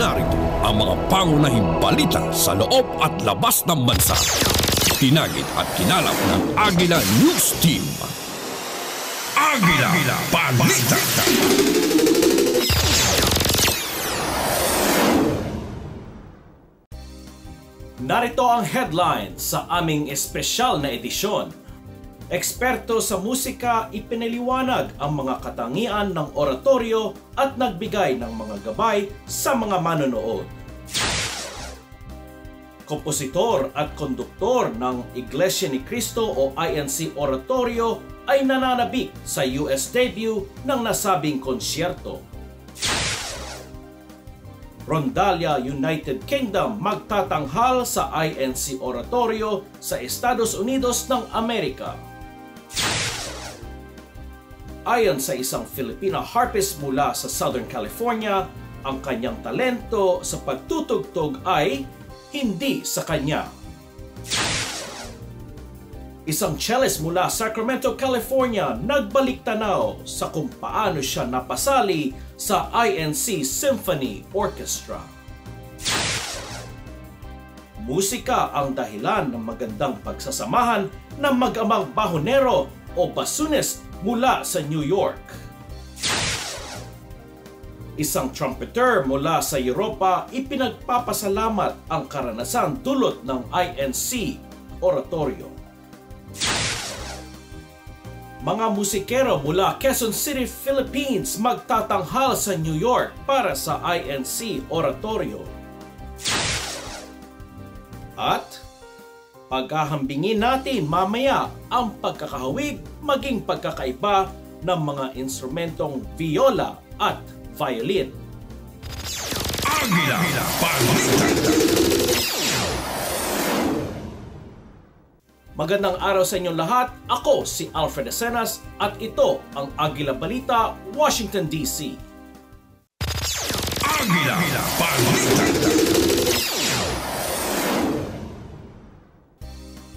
Narito ang mga pangunahing balita sa loob at labas ng bansa. Tinagid at kinalap ng Agila News Team. Agila Balita. Narito ang headline sa aming espesyal na edisyon. Eksperto sa musika ipinaliwanag ang mga katangian ng oratorio at nagbigay ng mga gabay sa mga manonood. Kompositor at konduktor ng Iglesia ni Cristo o INC Oratorio ay nananabik sa US debut ng nasabing konsyerto. Rondalia, United Kingdom magtatanghal sa INC Oratorio sa Estados Unidos ng Amerika. Ayon sa isang Filipina harpist mula sa Southern California, ang kanyang talento sa pagtutugtog ay hindi sa kanya. Isang cellist mula Sacramento, California, nagbalik tanaw sa kung paano siya napasali sa INC Symphony Orchestra. Musika ang dahilan ng magandang pagsasamahan ng mag-amang bahonero o bassoonist mula sa New York. Isang trumpeter mula sa Europa ipinagpapasalamat ang karanasang dulot ng INC Oratorio. Mga musikero mula Quezon City, Philippines magtatanghal sa New York para sa INC Oratorio. At paghahambingin natin mamaya ang pagkakahawig maging pagkakaiba ng mga instrumentong viola at violin. Agila Balita. Magandang araw sa inyong lahat. Ako si Alfred Acenas at ito ang Agila Balita, Washington, D.C. Agila Balita.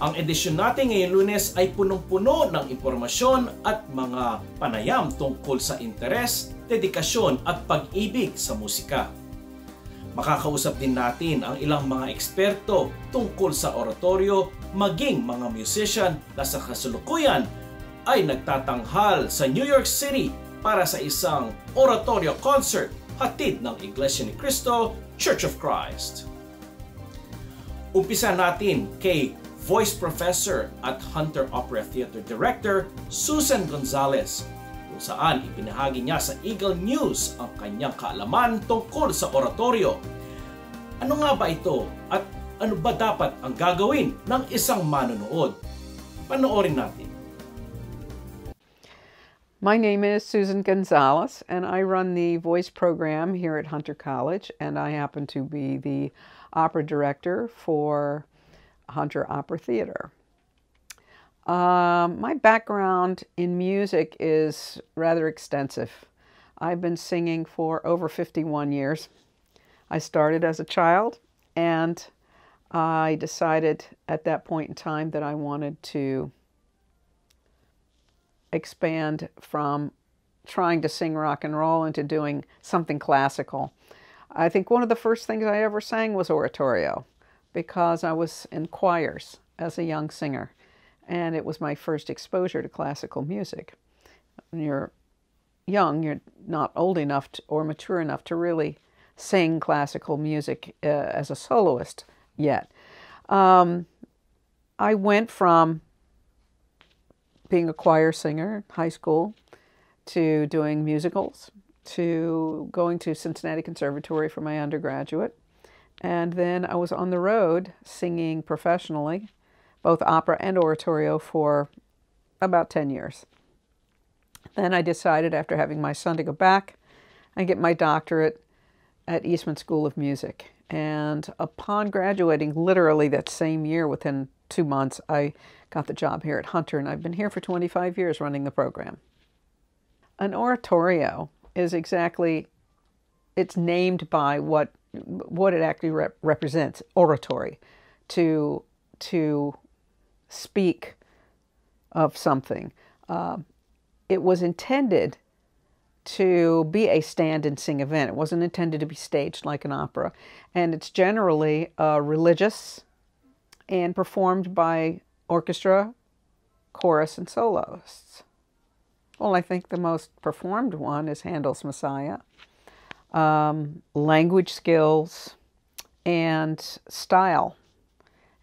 Ang edisyon natin ngayong Lunes ay punong-puno ng impormasyon at mga panayam tungkol sa interes, dedikasyon at pag-ibig sa musika. Makakausap din natin ang ilang mga eksperto tungkol sa oratorio, maging mga musician na sa kasalukuyan ay nagtatanghal sa New York City para sa isang oratorio concert hatid ng Iglesia ni Cristo, Church of Christ. Umpisa natin kay Voice Professor at Hunter Opera Theater Director Susan Gonzalez, kung saan ipinahagi niya sa Eagle News ang kanyang kaalaman tungkol sa oratorio. Ano nga ba ito at ano ba dapat ang gagawin ng isang manonood? Panoorin natin. My name is Susan Gonzalez and I run the voice program here at Hunter College, and I happen to be the opera director for Hunter Opera Theater. My background in music is rather extensive. I've been singing for over 51 years. I started as a child, and I decided at that point in time that I wanted to expand from trying to sing rock and roll into doing something classical. I think one of the first things I ever sang was oratorio, because I was in choirs as a young singer, and it was my first exposure to classical music. When you're young, you're not old enough or mature enough to really sing classical music as a soloist yet. I went from being a choir singer in high school to doing musicals, to going to Cincinnati Conservatory for my undergraduate. And then I was on the road singing professionally, both opera and oratorio, for about 10 years. Then I decided, after having my son, to go back and get my doctorate at Eastman School of Music. And upon graduating, literally that same year, within 2 months, I got the job here at Hunter, and I've been here for 25 years running the program. An oratorio is exactly, it's named by what it actually represents, oratory, to speak of something. It was intended to be a stand and sing event. It wasn't intended to be staged like an opera. And it's generally religious and performed by orchestra, chorus, and soloists. Well, I think the most performed one is Handel's Messiah. Language skills and style.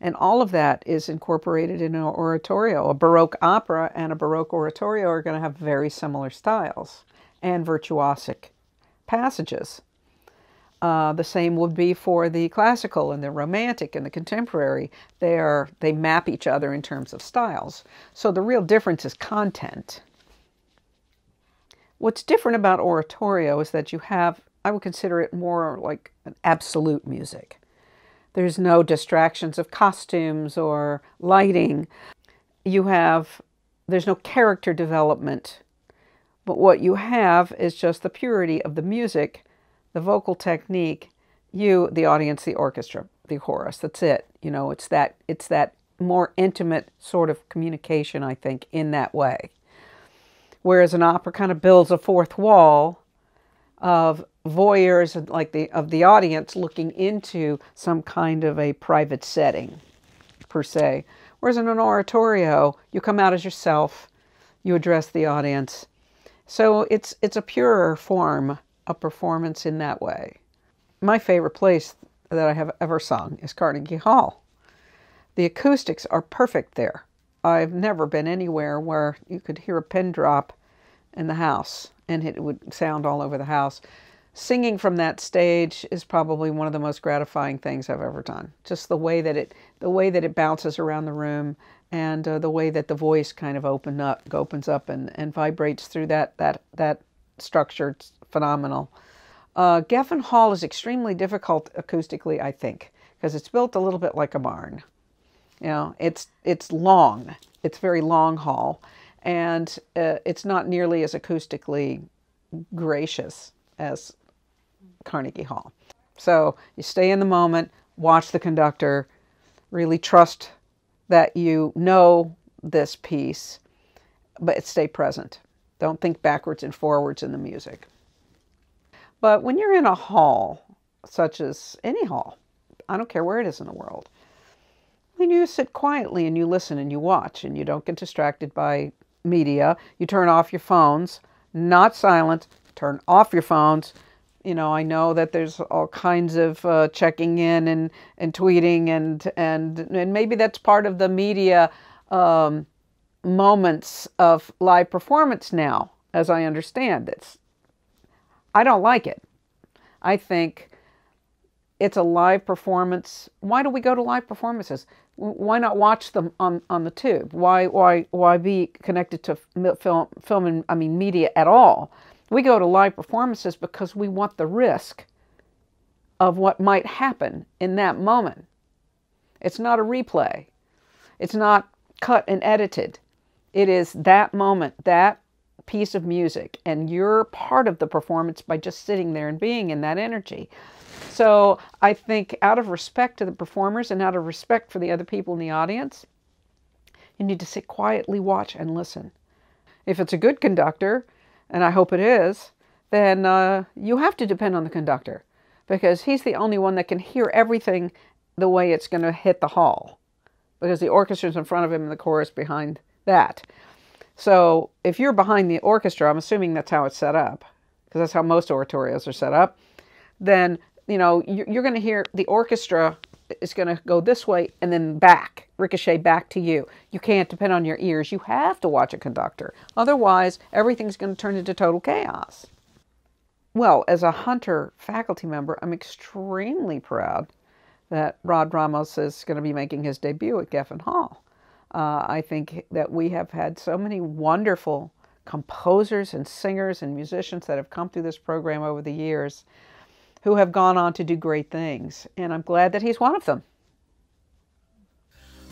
And all of that is incorporated in an oratorio. A Baroque opera and a Baroque oratorio are going to have very similar styles and virtuosic passages. The same would be for the classical and the romantic and the contemporary. They map each other in terms of styles. So the real difference is content. What's different about oratorio is that you have, I would consider it more like an absolute music. There's no distractions of costumes or lighting. There's no character development. But what you have is just the purity of the music, the vocal technique, you, the audience, the orchestra, the chorus. That's it. You know, it's that more intimate sort of communication, I think, in that way. Whereas an opera kind of builds a fourth wall of voyeurs of the audience looking into some kind of a private setting, per se. Whereas in an oratorio, you come out as yourself, you address the audience. So it's a purer form of performance in that way. My favorite place that I have ever sung is Carnegie Hall. The acoustics are perfect there. I've never been anywhere where you could hear a pin drop in the house and it would sound all over the house. Singing from that stage is probably one of the most gratifying things I've ever done. Just the way that it bounces around the room, and the way that the voice kind of opens up and vibrates through that structure. It's phenomenal. Geffen Hall is extremely difficult acoustically, I think, because it's built a little bit like a barn. You know, it's long. It's very long hall, and it's not nearly as acoustically gracious as Carnegie Hall. So you stay in the moment, watch the conductor, really trust that you know this piece, but stay present. Don't think backwards and forwards in the music. But when you're in a hall, such as any hall, I don't care where it is in the world, when you sit quietly and you listen and you watch and you don't get distracted by media, you turn off your phones, not silent, turn off your phones. You know, I know that there's all kinds of checking in and tweeting and maybe that's part of the media moments of live performance now, as I understand it. I don't like it. I think it's a live performance. Why do we go to live performances? Why not watch them on the tube? Why be connected to film and media at all? We go to live performances because we want the risk of what might happen in that moment. It's not a replay. It's not cut and edited. It is that moment, that piece of music, and you're part of the performance by just sitting there and being in that energy. So I think out of respect to the performers and out of respect for the other people in the audience, you need to sit quietly, watch, and listen. If it's a good conductor, and I hope it is, then you have to depend on the conductor because he's the only one that can hear everything the way it's going to hit the hall because the orchestra's in front of him and the chorus behind that. So if you're behind the orchestra, I'm assuming that's how it's set up because that's how most oratorios are set up, then you know, you're going to hear the orchestra is going to go this way and then back, ricochet back to you. You can't depend on your ears. You have to watch a conductor. Otherwise, everything's going to turn into total chaos. Well, as a Hunter faculty member, I'm extremely proud that Rod Ramos is going to be making his debut at Geffen Hall. I think that we have had so many wonderful composers and singers and musicians that have come through this program over the years who have gone on to do great things. And I'm glad that he's one of them.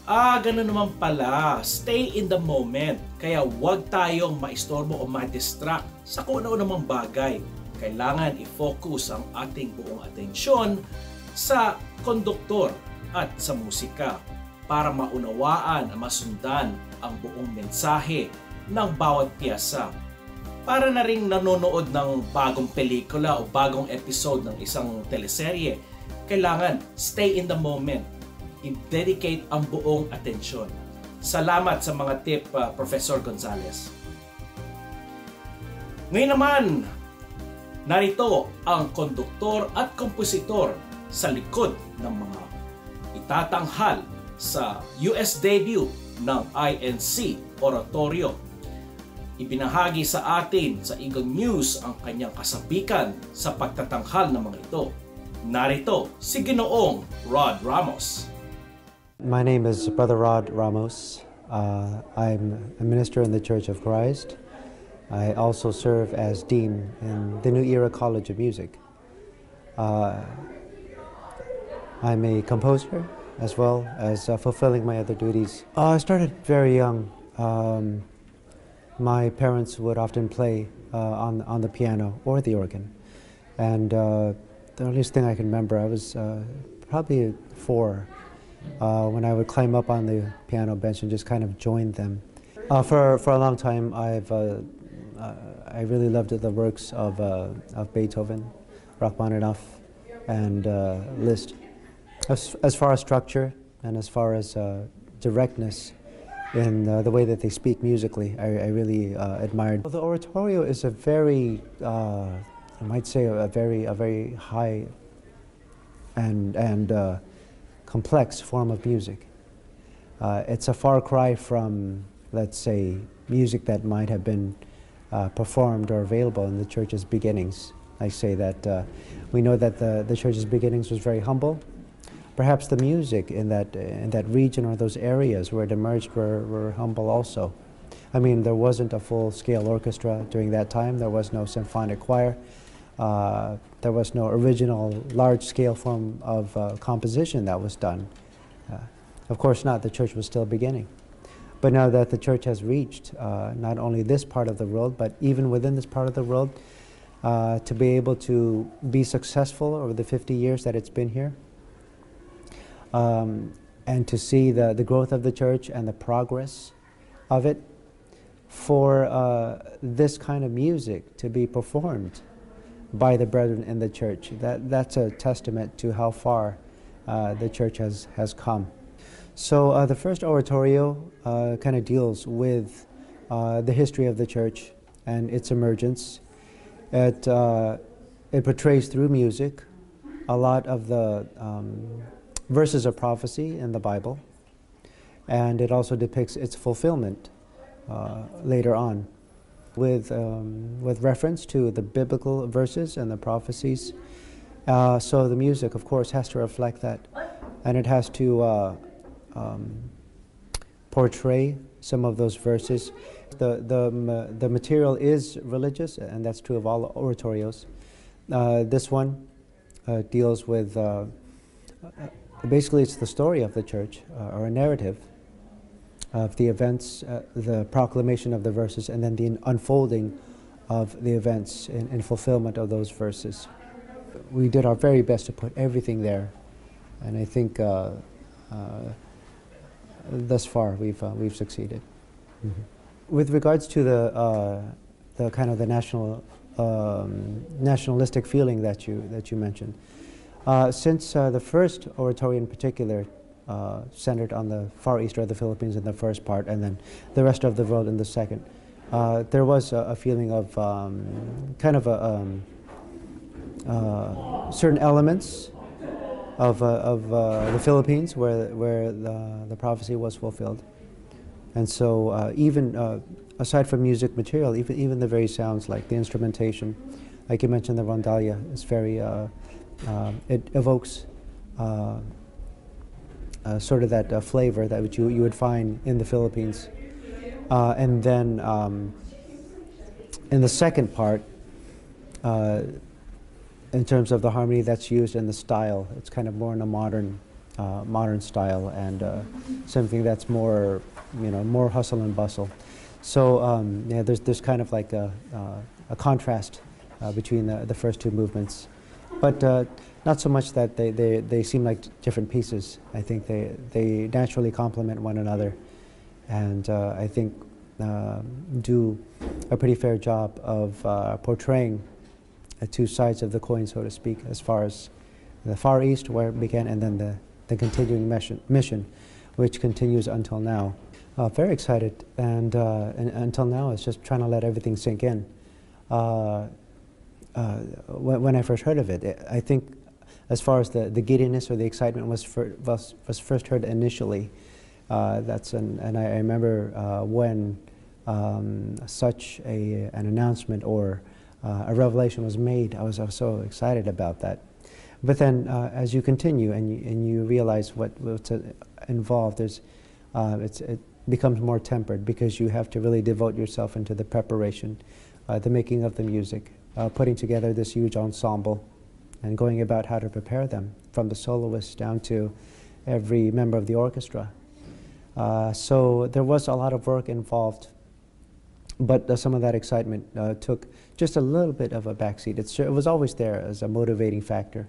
Ganun naman pala. Stay in the moment. Kaya huwag tayong maistorbo o ma-distract sa kung ano namang bagay. Kailangan i-focus ang ating buong atensyon sa konduktor at sa musika para maunawaan at masundan ang buong mensahe ng bawat piyesa. Para na ring nanonood ng bagong pelikula o bagong episode ng isang teleserye, kailangan stay in the moment. I-dedicate ang buong atensyon. Salamat sa mga tip, Professor Gonzales. Ngayon naman, narito ang konduktor at kompositor sa likod ng mga itatanghal sa US debut ng INC Oratorio. Ibinahagi sa atin sa Eagle News ang kanyang kasabikan sa pagtatanghal ng mga ito. Narito si Ginoong Rod Ramos. My name is Brother Rod Ramos. I'm a minister in the Church of Christ. I also serve as Dean in the New Era College of Music. I'm a composer as well as fulfilling my other duties. I started very young. My parents would often play on the piano or the organ. And the earliest thing I can remember, I was probably 4 when I would climb up on the piano bench and just kind of join them. For a long time, I really loved the works of Beethoven, Rachmaninoff, and Liszt. As far as structure and as far as directness in the way that they speak musically, I really admired. Well, the oratorio is a very, I might say, a very high and complex form of music. It's a far cry from, let's say, music that might have been performed or available in the church's beginnings. I say that we know that the church's beginnings was very humble. Perhaps the music in that region or those areas where it emerged were humble also. I mean, there wasn't a full-scale orchestra during that time. There was no symphonic choir. There was no original large-scale form of composition that was done. Of course not. The church was still beginning. But now that the church has reached not only this part of the world, but even within this part of the world, to be able to be successful over the 50 years that it's been here, and to see the growth of the church and the progress of it, for this kind of music to be performed by the brethren in the church, that's a testament to how far the church has come. So the first oratorio kind of deals with the history of the church and its emergence. It portrays through music a lot of the verses of prophecy in the Bible, and it also depicts its fulfillment later on with reference to the biblical verses and the prophecies. So the music, of course, has to reflect that, and it has to portray some of those verses. The material is religious, and that's true of all oratorios. This one deals with basically it's the story of the church, or a narrative of the events, the proclamation of the verses, and then the unfolding of the events in fulfillment of those verses. We did our very best to put everything there, and I think thus far we've succeeded. Mm-hmm. With regards to the kind of the nationalistic feeling that you mentioned, since the first oratorio in particular centered on the Far East or the Philippines in the first part, and then the rest of the world in the second, there was a feeling of kind of certain elements of the Philippines where the prophecy was fulfilled. And so even aside from music material, even the very sounds, like the instrumentation, like you mentioned, the rondalia is very, it evokes sort of that flavor that you would find in the Philippines. And then in the second part, in terms of the harmony that's used in the style, it's kind of more in a modern style, and something that's more, more hustle and bustle. So yeah, there's kind of like a contrast between the first two movements, but not so much that they seem like different pieces. I think they naturally complement one another, and I think do a pretty fair job of portraying the two sides of the coin, so to speak, as far as the Far East, where it began, and then the continuing mission, which continues until now. Very excited, and until now, it's just trying to let everything sink in. When I first heard of it, I think as far as the giddiness or the excitement was first heard initially, and I remember when such an announcement or a revelation was made, I was so excited about that. But then as you continue and you realize what's involved, it becomes more tempered, because you have to really devote yourself into the preparation, the making of the music, putting together this huge ensemble, and going about how to prepare them, from the soloists down to every member of the orchestra. So there was a lot of work involved, but some of that excitement took just a little bit of a backseat. It was always there as a motivating factor,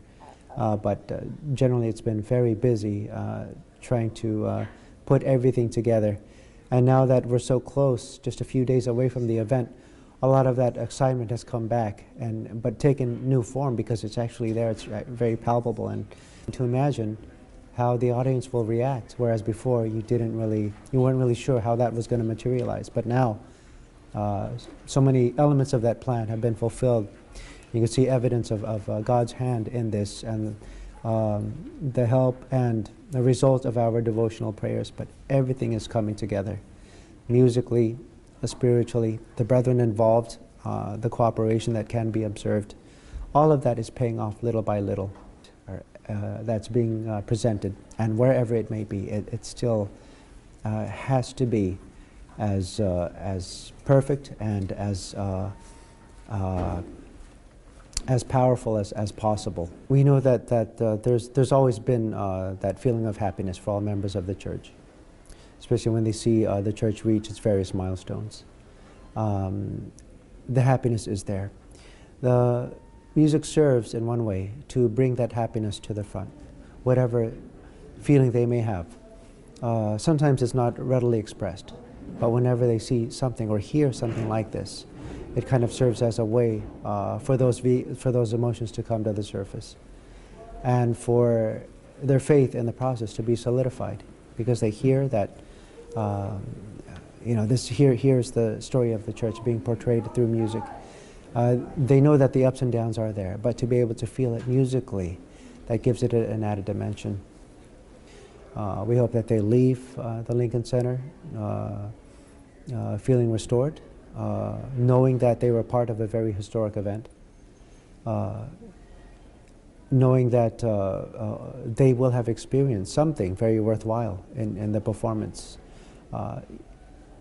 but generally it's been very busy trying to put everything together. And now that we're so close, just a few days away from the event, a lot of that excitement has come back, but taken new form, because it's actually there. It's very palpable, and to imagine how the audience will react, whereas before you weren't really sure how that was going to materialize. But now, so many elements of that plan have been fulfilled. You can see evidence of God's hand in this, and the help and the result of our devotional prayers. But everything is coming together, musically, spiritually, the brethren involved, the cooperation that can be observed. All of that is paying off little by little. That's being presented, and wherever it may be, it still has to be as perfect and as powerful as possible. We know that there's always been that feeling of happiness for all members of the church, especially when they see the church reach its various milestones. The happiness is there. The music serves in one way to bring that happiness to the front, whatever feeling they may have. Sometimes it's not readily expressed, but whenever they see something or hear something like this, it kind of serves as a way for those emotions to come to the surface, and for their faith in the process to be solidified, because they hear that here's the story of the church being portrayed through music. They know that the ups and downs are there, but to be able to feel it musically, that gives it an added dimension. We hope that they leave the Lincoln Center feeling restored, knowing that they were part of a very historic event, knowing that they will have experienced something very worthwhile in the performance,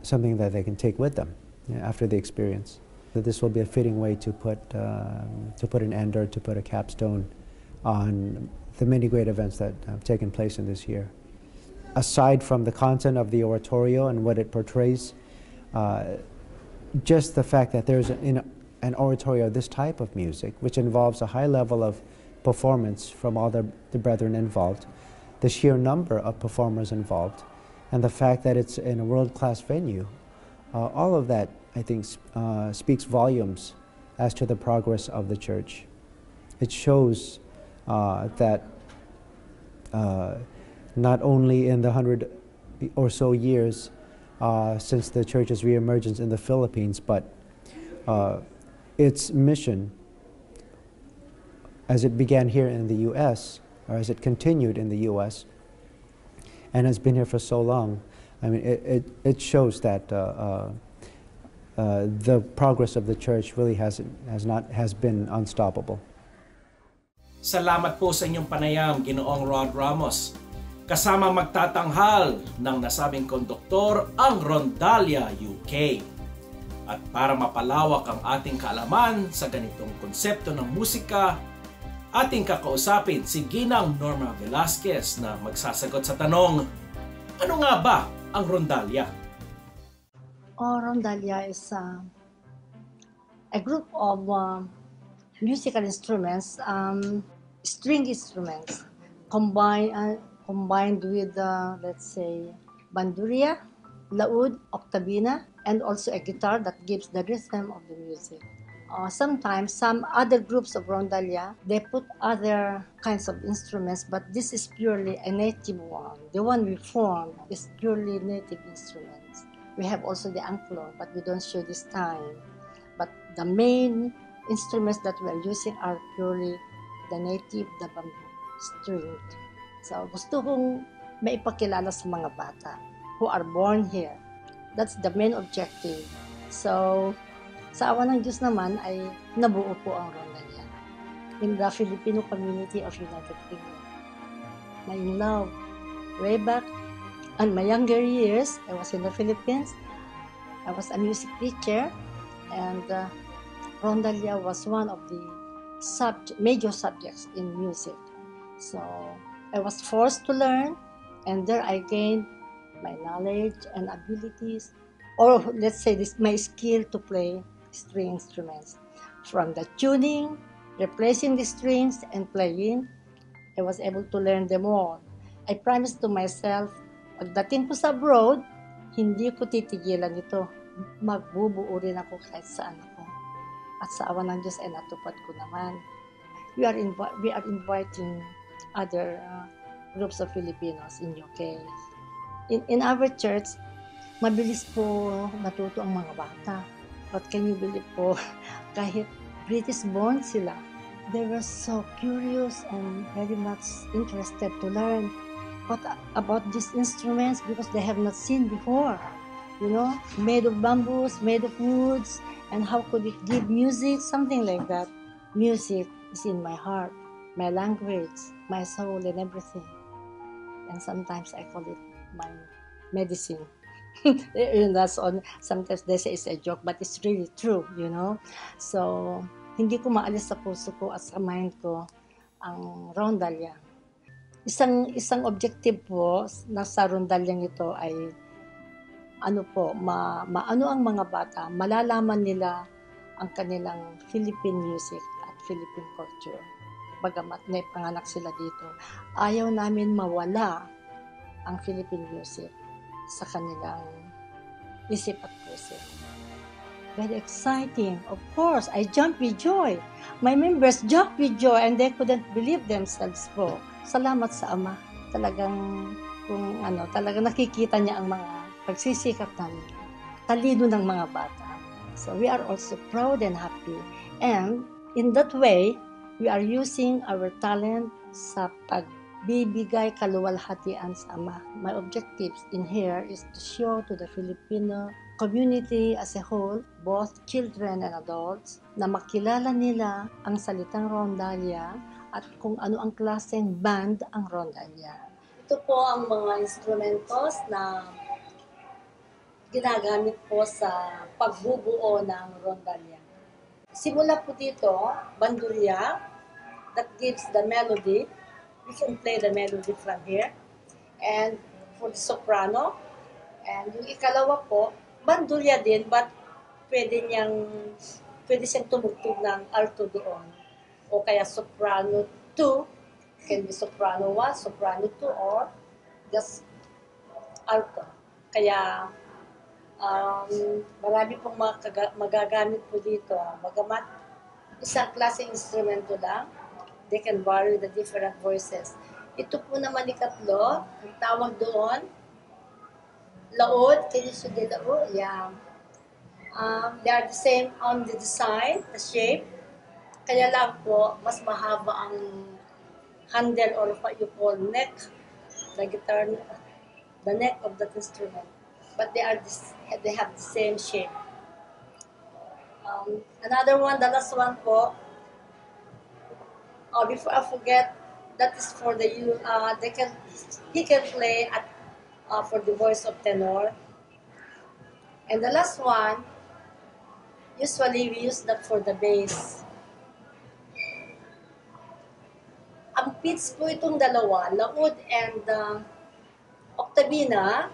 something that they can take with them after the experience. That this will be a fitting way to put an end, or to put a capstone on the many great events that have taken place in this year. Aside from the content of the oratorio and what it portrays, just the fact that there's an oratorio of this type of music, which involves a high level of performance from all the brethren involved, the sheer number of performers involved, and the fact that it's in a world-class venue, all of that, I think, speaks volumes as to the progress of the church. It shows that not only in the 100 or so years since the church's reemergence in the Philippines, but its mission, as it began here in the U.S., or as it continued in the U.S., and has been here for so long, I mean, it shows that the progress of the church really has been unstoppable. Salamat po sa inyong panayam, Ginoong Rod Ramos. Kasama magtatanghal ng nasabing konduktor ang Rondalia UK. At para mapalawak ang ating kaalaman sa ganitong konsepto ng musika, ating kakausapin si Ginang Norma Velasquez na magsasagot sa tanong, ano nga ba ang Rondalia? Rondalia is a group of musical instruments, string instruments, combined with, let's say, bandurria, laud, octavina, and also a guitar that gives the rhythm of the music. Sometimes some other groups of rondalia, they put other kinds of instruments, but this is purely a native one. The one we formed is purely native instruments. We have also the angklor, but we don't show this time. But the main instruments that we are using are purely the native, the bamboo, stringed. So gusto kong maipakilala sa mga bata who are born here. That's the main objective. So, sa awa ng Diyos naman ay nabuo po ang rondalia in the Filipino community of United Kingdom. Na in love, way back in my younger years, I was in the Philippines. I was a music teacher, and rondalia was one of the major subjects in music. So I was forced to learn, and there I gained my knowledge and abilities, or let's say this, my skill to play string instruments. From the tuning, replacing the strings, and playing, I was able to learn them all. I promised to myself, pagdating ko sa abroad, hindi ko titigilan ito. Magbubuo rin ako kahit saan ako. At sa awa ng Diyos ay natupad ko naman. We are inviting other groups of Filipinos in UK. In our church, mabilis po natuto ang mga bata. But can you believe po, kahit British born sila, they were so curious and very much interested to learn what about these instruments because they have not seen before. You know, made of bamboos, made of woods, and how could it give music, something like that. Music is in my heart, my language, my soul, and everything. And sometimes I call it my medicine. That's on. Sometimes they say it's a joke, but it's really true, you know. So, hindi ko maalis sa puso ko at sa mind ko ang rondalia. Isang objective po na sa rondalyang ito ay maano ang mga bata, malalaman nila ang kanilang Philippine music at Philippine culture. Bagamat naipanganak sila dito, ayaw namin mawala ang Philippine music sa kanilang isip at puso. Very exciting. Of course, I jumped with joy. My members jumped with joy and they couldn't believe themselves po. Salamat sa Ama. Talagang nakikita niya ang mga pagsisikap namin. Talino ng mga bata. So we are also proud and happy. And in that way, we are using our talent sa pagbibigay kaluwalhatian sa Ama. My objectives in here is to show to the Filipino community as a whole, both children and adults, na makilala nila ang salitang rondalia at kung ano ang klaseng band ang rondalia. Ito po ang mga instrumentos na ginagamit po sa pagbubuo ng rondalia. Simula po dito, bandurria, that gives the melody. We can play the melody from here. And for the soprano, and yung ikalawa po, bandurria din, but pwede siyang tumugtog ng alto doon. O kaya soprano 2, can be soprano 1, soprano 2, or just alto. Kaya marami pong magagamit po dito. Bagamat isang klaseng instrumento lang, they can vary the different voices. Ito po naman ikatlo, ang tawag doon, laod. Can you see the laod? Yeah. They are the same on the design, the shape. Kaya lang po, mas mahaba ang handle or what you call neck, the guitar, the neck of that instrument. But they have the same shape. Another one, the last one po. Before I forget, that is for the he can play at for the voice of tenor. And the last one, usually we use that for the bass. Ang pitch po itong dalawa, laud and octavina,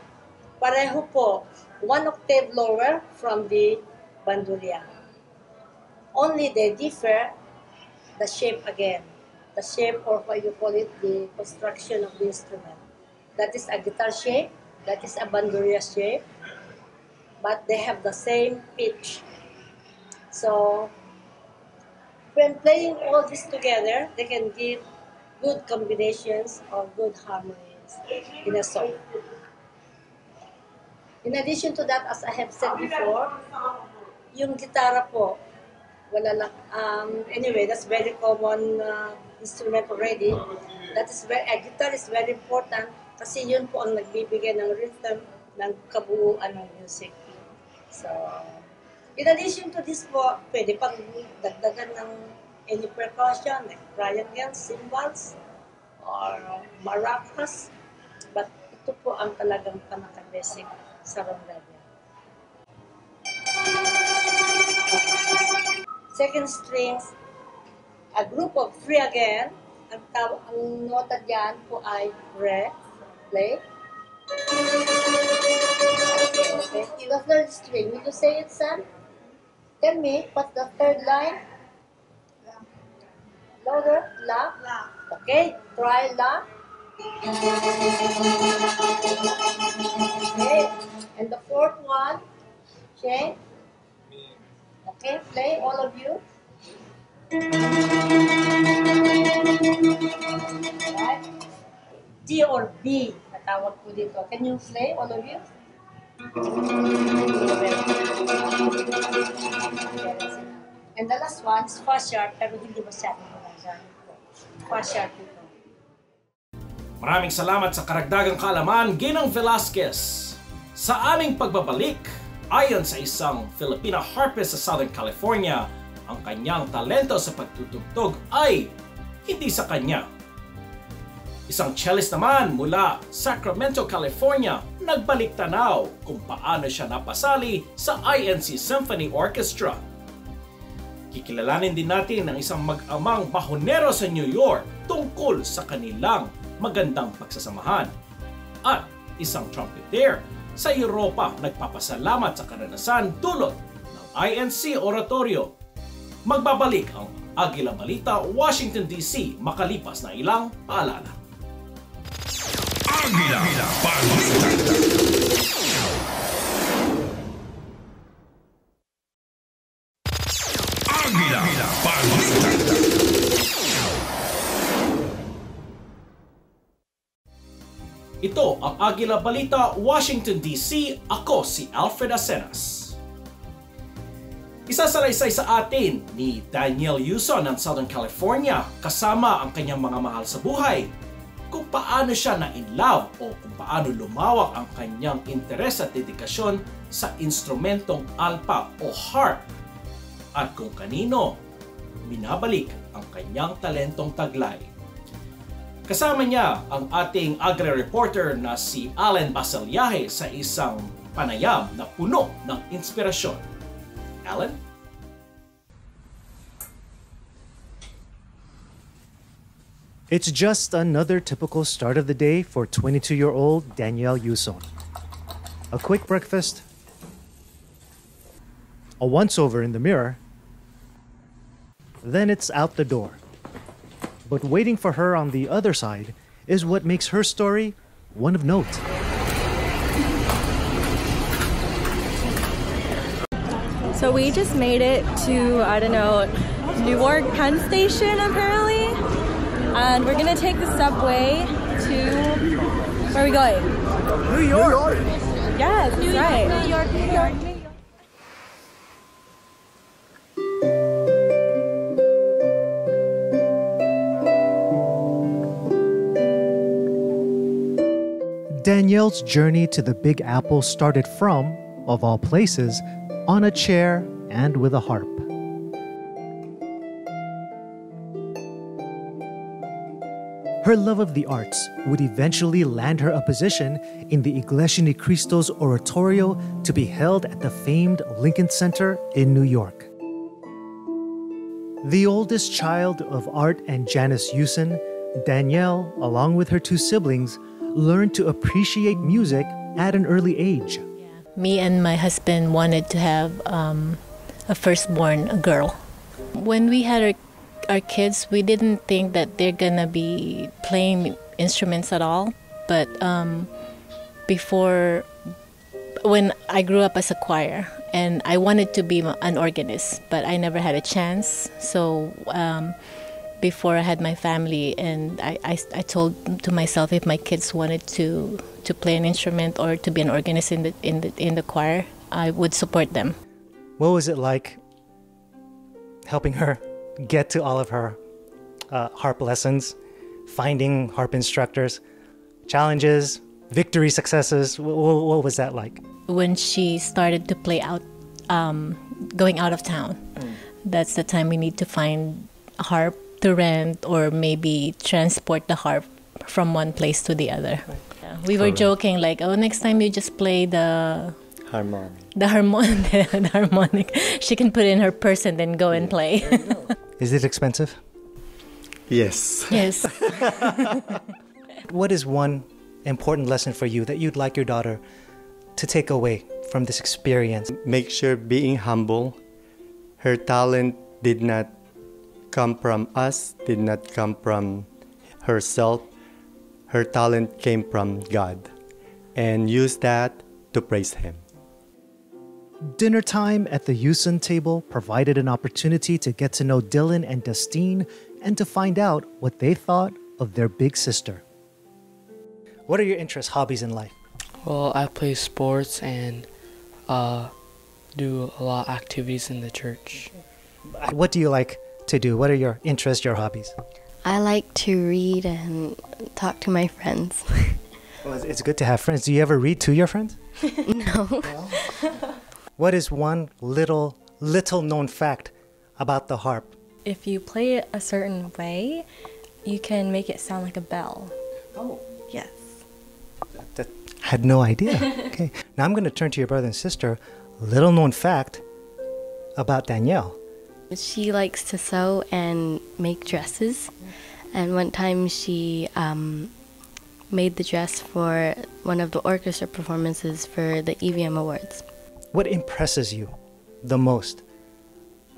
pareho po, 1 octave lower from the bandurria. Only they differ the shape again. The shape, or what you call it, the construction of the instrument. That is a guitar shape, that is a bandurria shape. but they have the same pitch. So when playing all this together, they can give good combinations or good harmonies in a song. In addition to that, as I have said before, yung gitara po, wala lang, anyway, that's very common instrument already. That is guitar is very important kasi yun po ang nagbibigay ng rhythm ng kabuuan ng music. So, in addition to this po, pwede pang dagdagan ng any percussion, like triangles, cymbals, or maracas. But ito po ang talagang pinaka-basic sa rondalla. Second strings, a group of 3 again. Ang nota dyan po ay re, play. Okay. The third string, will you say it, Sam? Tell me, what's the third line? Louder, la. Okay, try la. Okay, and the fourth one, Shane. Okay, play, all of you. Right. D or B, natawag po dito. Can you play, all of you? And the last one is fast sharp, pero hindi masyadong masyadong. Fast sharp dito. Maraming salamat sa karagdagang kaalaman, Ginang Velasquez. Sa aming pagbabalik, ayon sa isang Filipina harpist sa Southern California, ang kanyang talento sa pagtutugtog ay hindi sa kanya. Isang cellist naman mula Sacramento, California, nagbalik tanaw kung paano siya napasali sa INC Symphony Orchestra. Kikilalanin din natin ang isang mag-amang bahonero sa New York tungkol sa kanilang magandang pagsasamahan. At isang trumpeter sa Europa nagpapasalamat sa karanasan dulot ng INC oratorio. Magbabalik ang AGILA Balita, Washington DC makalipas na ilang paalala. AGILA Balita. AGILA Balita. Ito ang AGILA Balita, Washington DC. Ako si Alfred Acenas. Isasalaysay sa atin ni Daniel Yuson ng Southern California kasama ang kanyang mga mahal sa buhay kung paano siya na-inlove o kung paano lumawak ang kanyang interes at dedikasyon sa instrumentong alpa o harp at kung kanino binabalik ang kanyang talentong taglay. Kasama niya ang ating agri-reporter na si Allen Baselyahe sa isang panayam na puno ng inspirasyon. Allen? It's just another typical start of the day for 22-year-old Danielle Yuson. A quick breakfast, a once-over in the mirror, then it's out the door. But waiting for her on the other side is what makes her story one of note. So we just made it to, I don't know, Newark Penn Station apparently. And we're gonna take the subway to, where are we going? New York! Yes, that's right. New York, New York. Danielle's journey to the Big Apple started from, of all places, on a chair and with a harp. Her love of the arts would eventually land her a position in the Iglesia ni Cristo's oratorio to be held at the famed Lincoln Center in New York. The oldest child of Art and Janice Yuson, Danielle, along with her 2 siblings, learned to appreciate music at an early age. Me and my husband wanted to have a firstborn, a girl. When we had our kids, we didn't think that they're gonna be playing instruments at all. But before when I grew up as a choir, and I wanted to be an organist, but I never had a chance. So before I had my family, and I told to myself, if my kids wanted to play an instrument or to be an organist in the choir, I would support them. What was it like helping her get to all of her harp lessons, finding harp instructors, challenges, victory, successes? What was that like? When she started to play out, going out of town, that's the time we need to find a harp to rent, or maybe transport the harp from one place to the other. Yeah. We were joking like, oh, next time you just play the harmonic. She can put it in her purse and then go and play. Is it expensive? Yes. Yes. What is one important lesson for you that you'd like your daughter to take away from this experience? Make sure being humble. Her talent did not come from us, did not come from herself. Her talent came from God, and use that to praise Him. Dinner time at the Yusun table provided an opportunity to get to know Dylan and Dustine and to find out what they thought of their big sister. What are your interests, hobbies in life? Well, I play sports and do a lot of activities in the church. What do you like to do? What are your interests, your hobbies? I like to read and talk to my friends. Well, it's good to have friends. Do you ever read to your friends? No. What is one little known fact about the harp? If you play it a certain way, you can make it sound like a bell. Oh. Yes. That had no idea. Okay. Now I'm going to turn to your brother and sister. Little known fact about Danielle. She likes to sew and make dresses. And one time she made the dress for one of the orchestra performances for the EVM Awards. What impresses you the most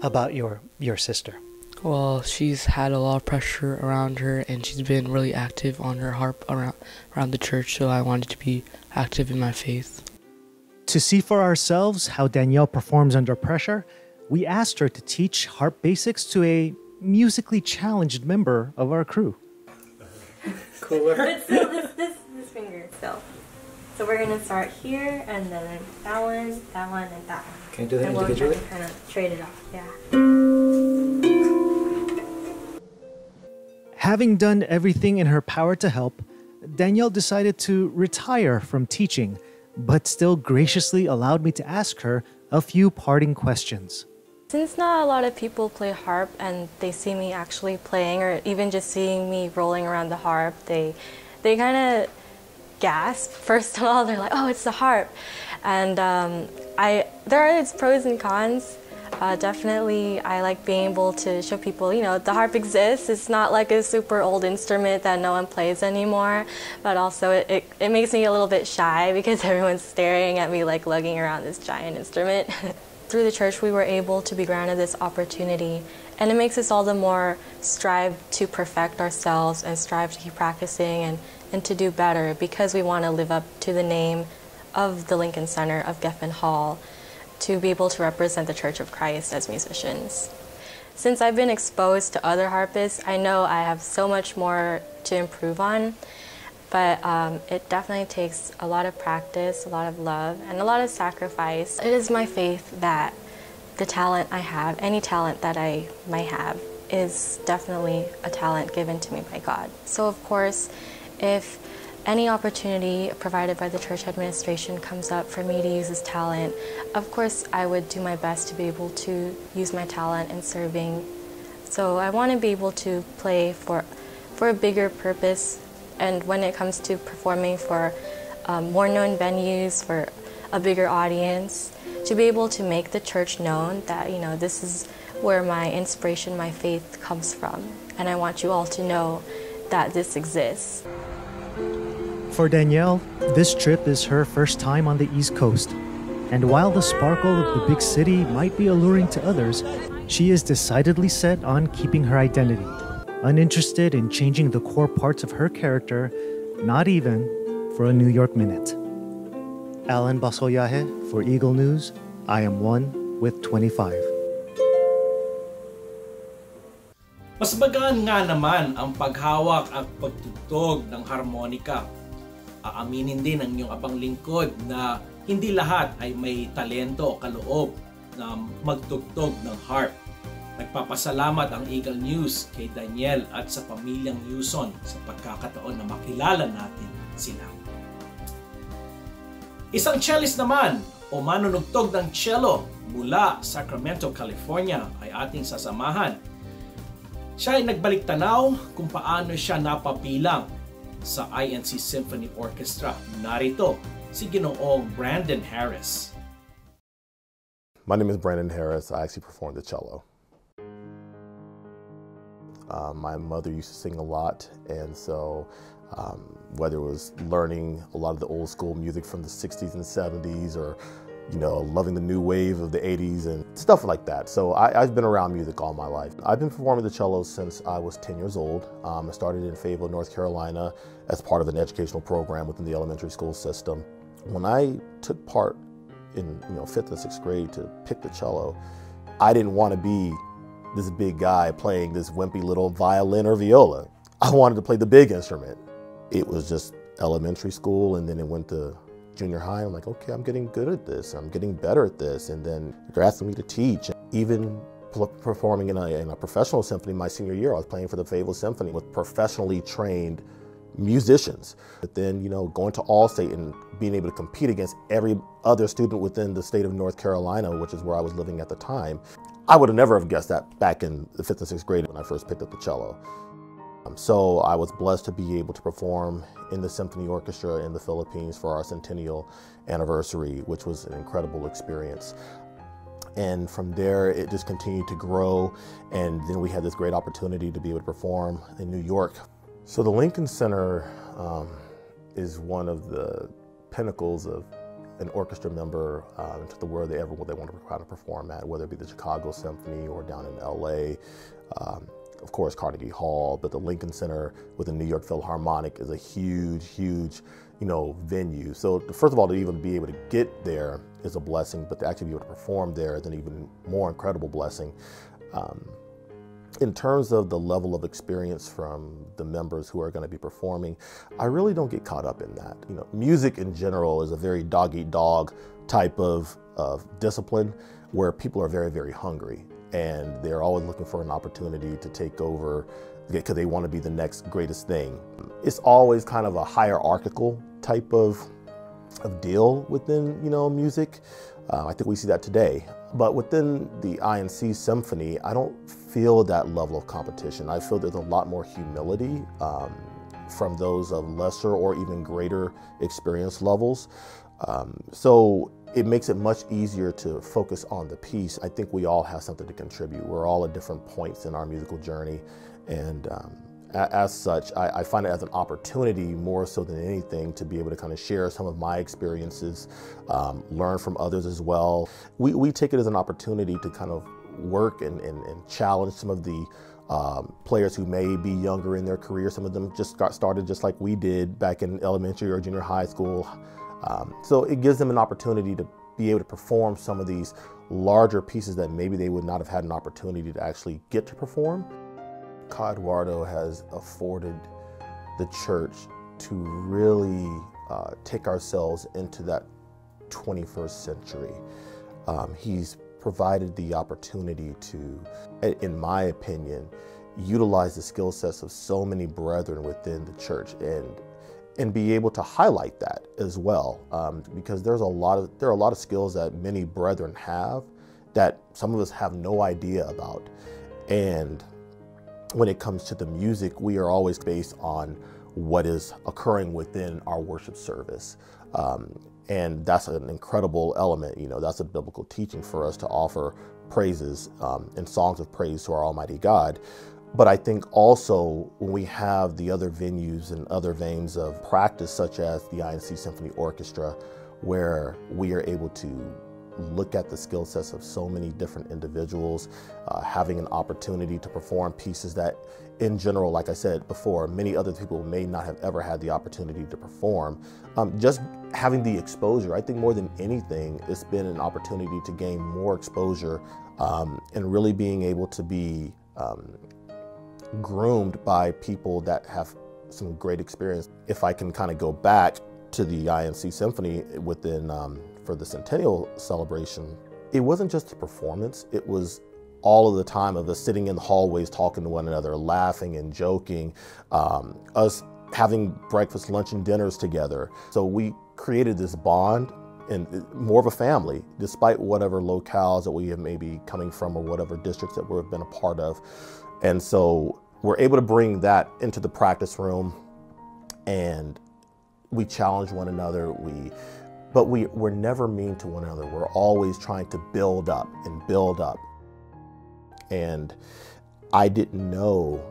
about your sister? Well, she's had a lot of pressure around her, and she's been really active on her harp around the church, so I wanted to be active in my faith. To see for ourselves how Danielle performs under pressure, we asked her to teach harp basics to a musically challenged member of our crew. Cooler. But still, this finger still. So we're gonna start here, and then that one, and that one. Can you do that individually? We'll kind of trade it off. Yeah. Having done everything in her power to help, Danielle decided to retire from teaching, but still graciously allowed me to ask her a few parting questions. Since not a lot of people play harp and they see me actually playing, or even just seeing me rolling around the harp, they kind of gasp. First of all, they're like, "Oh, it's the harp," and there are its pros and cons. Definitely, I like being able to show people, the harp exists. It's not like a super old instrument that no one plays anymore, but also it makes me a little bit shy because everyone's staring at me like lugging around this giant instrument. Through the church, we were able to be granted this opportunity, and it makes us all the more strive to perfect ourselves and strive to keep practicing and to do better, because we want to live up to the name of the Lincoln Center of Geffen Hall, to be able to represent the Church of Christ as musicians. Since I've been exposed to other harpists, I know I have so much more to improve on, but it definitely takes a lot of practice, a lot of love, and a lot of sacrifice. It is my faith that the talent I have, any talent that I might have, is definitely a talent given to me by God. So of course, if any opportunity provided by the church administration comes up for me to use this talent, of course I would do my best to be able to use my talent in serving. So I want to be able to play for a bigger purpose, and when it comes to performing for more known venues, for a bigger audience, to be able to make the church known that, this is where my inspiration, my faith comes from. And I want you all to know that this exists. For Danielle, this trip is her first time on the East Coast. And while the sparkle of the big city might be alluring to others, she is decidedly set on keeping her identity, uninterested in changing the core parts of her character, not even for a New York minute. Alan Basoyahe for Eagle News. I am one with 25. Mas magaan nga naman ang paghawak at pagtugtog ng harmonika. Aaminin din ng inyong abang lingkod na hindi lahat ay may talento o kaloob na magtugtog ng harp. Nagpapasalamat ang Eagle News kay Daniel at sa pamilyang Yuson sa pagkakataon na makilala natin sila. Isang cellist naman o manunugtog ng cello mula Sacramento, California ay ating sasamahan. Siya ay nagbalik tanaw kung paano siya napabilang sa INC Symphony Orchestra. Narito si Ginoong Brandon Harris. My name is Brandon Harris. I actually perform the cello. My mother used to sing a lot, and so whether it was learning a lot of the old school music from the 60s and 70s, or loving the new wave of the 80s and stuff like that. So I've been around music all my life. I've been performing the cello since I was 10 years old. I started in Fayetteville, North Carolina as part of an educational program within the elementary school system. When I took part in 5th and 6th grade to pick the cello, I didn't want to be this big guy playing this wimpy little violin or viola. I wanted to play the big instrument. It was just elementary school, and then it went to junior high. I'm like, okay, I'm getting good at this. I'm getting better at this. And then they're asking me to teach. Even performing in a professional symphony my senior year, I was playing for the Fayetteville Symphony with professionally trained musicians. But then, going to Allstate and being able to compete against every other student within the state of North Carolina, which is where I was living at the time, I would have never have guessed that back in the 5th and 6th grade when I first picked up the cello. So I was blessed to be able to perform in the symphony orchestra in the Philippines for our centennial anniversary, which was an incredible experience. And from there, it just continued to grow. And then we had this great opportunity to be able to perform in New York. So the Lincoln Center is one of the pinnacles of an orchestra member to where they want to perform at, whether it be the Chicago Symphony or down in LA. Of course, Carnegie Hall, but the Lincoln Center with the New York Philharmonic is a huge, huge, venue. So first of all, to even be able to get there is a blessing, but to actually be able to perform there is an even more incredible blessing. In terms of the level of experience from the members who are going to be performing, I really don't get caught up in that. Music in general is a very dog-eat-dog type of discipline where people are very, very hungry. And they're always looking for an opportunity to take over because they want to be the next greatest thing. It's always kind of a hierarchical type of deal within, music. I think we see that today. But within the INC Symphony, I don't feel that level of competition. I feel there's a lot more humility from those of lesser or even greater experience levels. So it makes it much easier to focus on the piece. I think we all have something to contribute. We're all at different points in our musical journey. And as such, I find it as an opportunity more so than anything to be able to kind of share some of my experiences, learn from others as well. We take it as an opportunity to kind of work and challenge some of the players who may be younger in their career. Some of them just got started just like we did back in elementary or junior high school. So it gives them an opportunity to be able to perform some of these larger pieces that maybe they would not have had an opportunity to actually get to perform. Ca Eduardo has afforded the church to really take ourselves into that 21st century. He's provided the opportunity to, in my opinion, utilize the skill sets of so many brethren within the church and be able to highlight that as well, because there are a lot of skills that many brethren have that some of us have no idea about. And when it comes to the music, we are always based on what is occurring within our worship service. And that's an incredible element. That's a biblical teaching for us to offer praises and songs of praise to our Almighty God. But I think also when we have the other venues and other veins of practice, such as the INC Symphony Orchestra, where we are able to look at the skill sets of so many different individuals, having an opportunity to perform pieces that in general, like I said before, many other people may not have ever had the opportunity to perform. Just having the exposure, I think more than anything, it's been an opportunity to gain more exposure and really being able to be groomed by people that have some great experience. If I can kind of go back to the INC Symphony within for the centennial celebration, it wasn't just a performance, it was all of the time of us sitting in the hallways talking to one another, laughing and joking, us having breakfast, lunch, and dinners together. So we created this bond and more of a family, despite whatever locales that we have maybe coming from or whatever districts that we've been a part of. And so we're able to bring that into the practice room, and we challenge one another. But we're never mean to one another. We're always trying to build up and build up. And I didn't know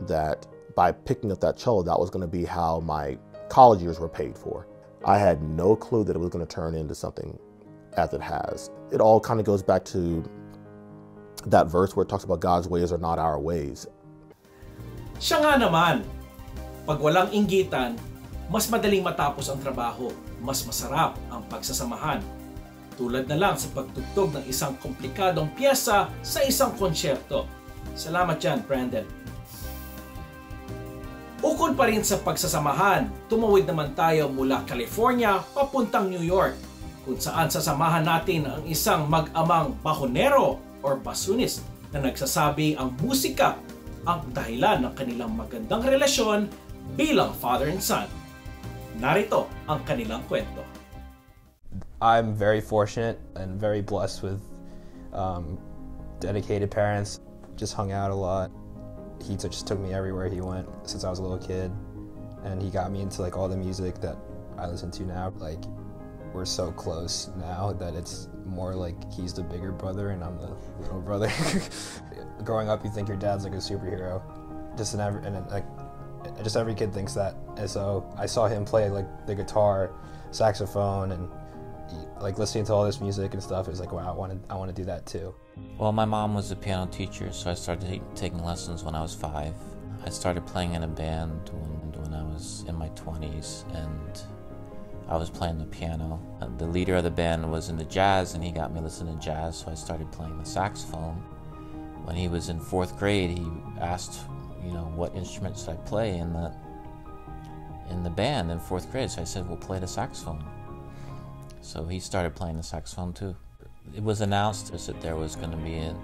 that by picking up that cello, that was going to be how my college years were paid for. I had no clue that it was going to turn into something as it has. It all kind of goes back to that verse where it talks about God's ways are not our ways. Siya nga naman, pag walang inggitan, mas madaling matapos ang trabaho, mas masarap ang pagsasamahan. Tulad na lang sa pagtugtog ng isang komplikadong piyesa sa isang konsyerto. Salamat dyan, Brandon. Ukol pa rin sa pagsasamahan, tumawid naman tayo mula California papuntang New York, kung saan sasamahan natin ang isang mag-amang bahonero or basunist na nagsasabi ang musika ang dahilan ng kanilang magandang relasyon bilang father and son. Narito ang kanilang kwento. I'm very fortunate and very blessed with dedicated parents. Just hung out a lot. He just took me everywhere he went since I was a little kid, and he got me into like all the music that I listen to now. Like, we're so close now that it's more like he's the bigger brother and I'm the little brother. Growing up, you think your dad's like a superhero, just every kid thinks that. And so I saw him play like the guitar, saxophone, and like listening to all this music and stuff. It was like, wow, I want to do that too. Well, my mom was a piano teacher, so I started taking lessons when I was 5. I started playing in a band when I was in my 20s, and I was playing the piano. The leader of the band was into jazz, and he got me listening to jazz, so I started playing the saxophone. When he was in 4th grade, he asked, what instrument should I play in the band in 4th grade? So I said, well, play the saxophone. So he started playing the saxophone too. It was announced that there was going to be an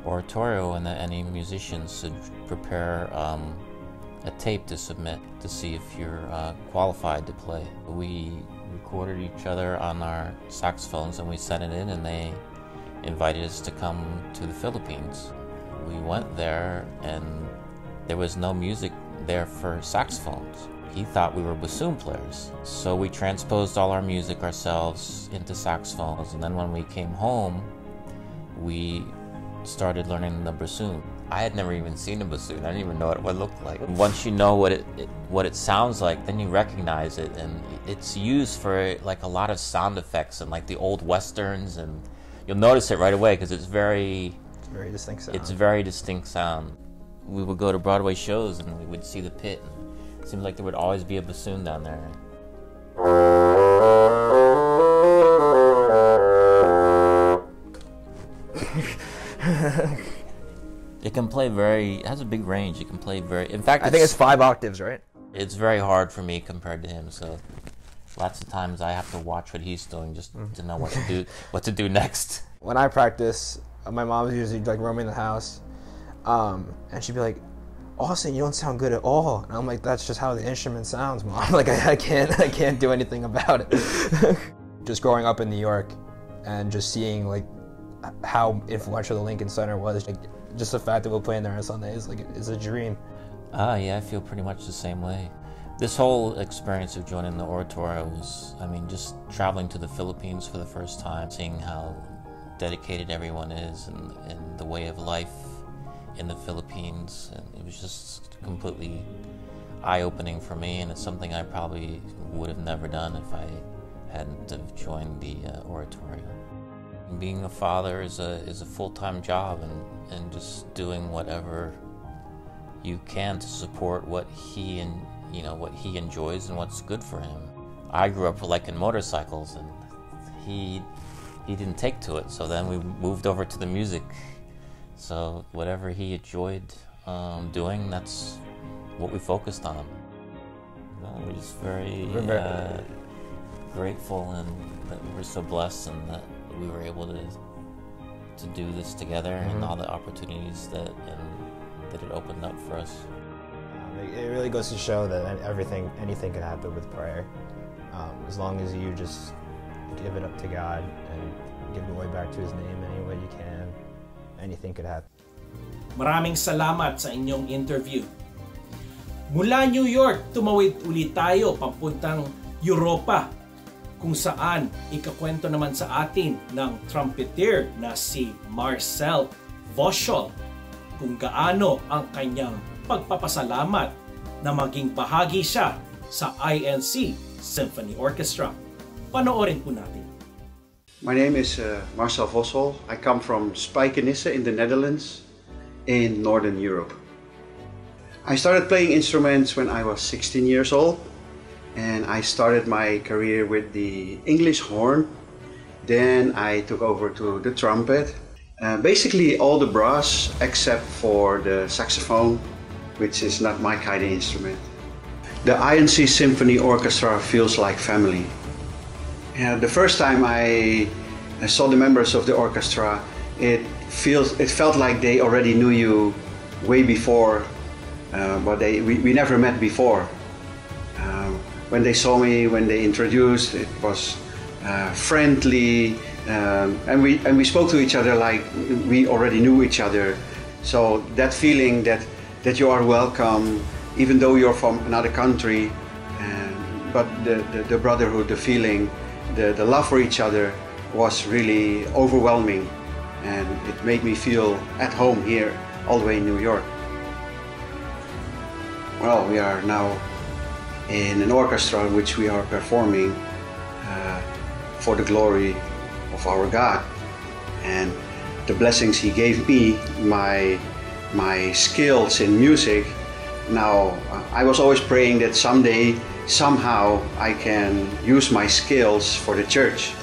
oratorio and that any musicians should prepare a tape to submit to see if you're qualified to play. We recorded each other on our saxophones and we sent it in, and they invited us to come to the Philippines. We went there and there was no music there for saxophones. He thought we were bassoon players. So we transposed all our music ourselves into saxophones, and then when we came home, we started learning the bassoon. I had never even seen a bassoon. I didn't even know what it would look like. Once you know what it sounds like, then you recognize it, and it's used for like a lot of sound effects and like the old westerns, and you'll notice it right away because it's very distinct sound. It's very distinct sound. We would go to Broadway shows and we would see the pit. It seemed like there would always be a bassoon down there. It can play it has a big range. It can play in fact, I think it's 5 octaves, right? It's very hard for me compared to him, so lots of times I have to watch what he's doing just to know what to do next. When I practice, my mom's usually like roaming the house, and she'd be like, Austin, you don't sound good at all. And I'm like, that's just how the instrument sounds, Mom. Like I can't do anything about it. Just growing up in New York and just seeing like how influential the Lincoln Center was, like just the fact that we're playing there on Sundays, like it's a dream. Yeah, I feel pretty much the same way. This whole experience of joining the oratorio was, just traveling to the Philippines for the first time, seeing how dedicated everyone is and the way of life in the Philippines, and it was just completely eye-opening for me, and it's something I probably would have never done if I hadn't have joined the oratorio. Being a father is a full-time job, and just doing whatever you can to support what he enjoys and what's good for him. I grew up liking motorcycles, and he didn't take to it, so then we moved over to the music. So whatever he enjoyed doing, that's what we focused on. We're just very grateful, and that we were so blessed, and that we were able to do this together, and all the opportunities that it opened up for us. It really goes to show that anything can happen with prayer, as long as you just give it up to God and give it way back to His name any way you can. Anything could happen. Maraming salamat sa inyong interview. Mula New York, tumawid ulit tayo papuntang Europa, kung saan ikakwento naman sa atin ng trumpeter na si Marcel Voschel kung gaano ang kanyang pagpapasalamat na maging bahagi siya sa INC Symphony Orchestra. Panoorin po natin. My name is Marcel Voschel. I come from Spijkenisse in the Netherlands in Northern Europe. I started playing instruments when I was 16 years old, and I started my career with the English horn. Then I took over to the trumpet. Basically all the brass except for the saxophone, which is not my kind of instrument. The INC Symphony Orchestra feels like family. The first time I saw the members of the orchestra, it felt like they already knew you way before, but we never met before. When they saw me, when they introduced, it was friendly, and we spoke to each other like we already knew each other. So that feeling that you are welcome, even though you're from another country, but the brotherhood, the feeling, the love for each other was really overwhelming, and it made me feel at home here, all the way in New York. Well, we are now in an orchestra in which we are performing for the glory of our God, and the blessings He gave me, my skills in music. Now, I was always praying that someday, somehow, I can use my skills for the church.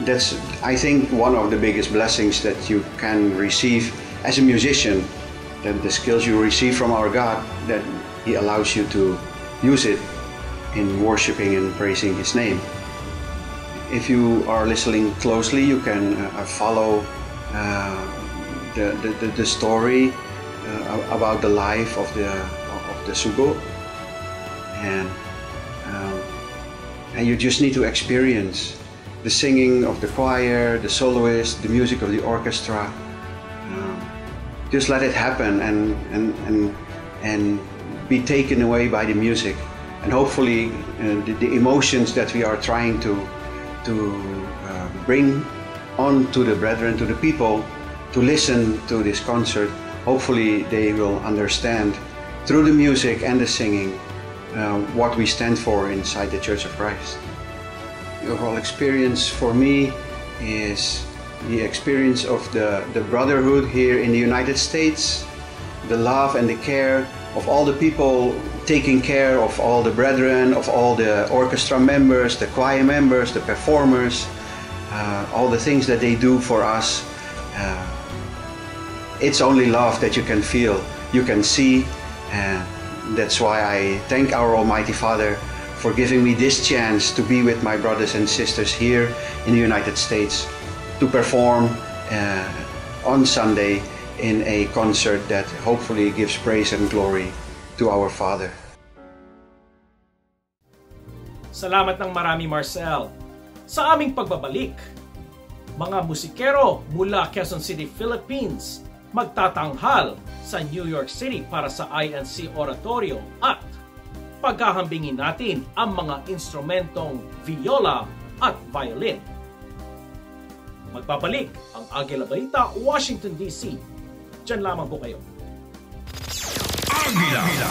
That's, I think, one of the biggest blessings that you can receive as a musician, that the skills you receive from our God, that He allows you to use it in worshiping and praising His name. If you are listening closely, you can follow the story about the life of the Sugo, and you just need to experience the singing of the choir, the soloist, the music of the orchestra. Just let it happen and be taken away by the music, and hopefully the emotions that we are trying to bring on to the brethren, to the people, to listen to this concert, hopefully they will understand through the music and the singing what we stand for inside the Church of Christ. The overall experience for me is the experience of the brotherhood here in the United States, the love and the care of all the people taking care of all the brethren, of all the orchestra members, the choir members, the performers, all the things that they do for us. It's only love that you can feel, you can see, and that's why I thank our Almighty Father for giving me this chance to be with my brothers and sisters here in the United States, to perform on Sunday in a concert that hopefully gives praise and glory to our Father. Salamat ng marami, Marcel. Sa aming pagbabalik, mga musikero mula Quezon City, Philippines, magtatanghal sa New York City para sa INC Oratorio, at paghahambingin natin ang mga instrumentong viola at violin. Magbabalik ang AGILA Balita, Washington DC. Diyan lamang po kayo. AGILA Balita.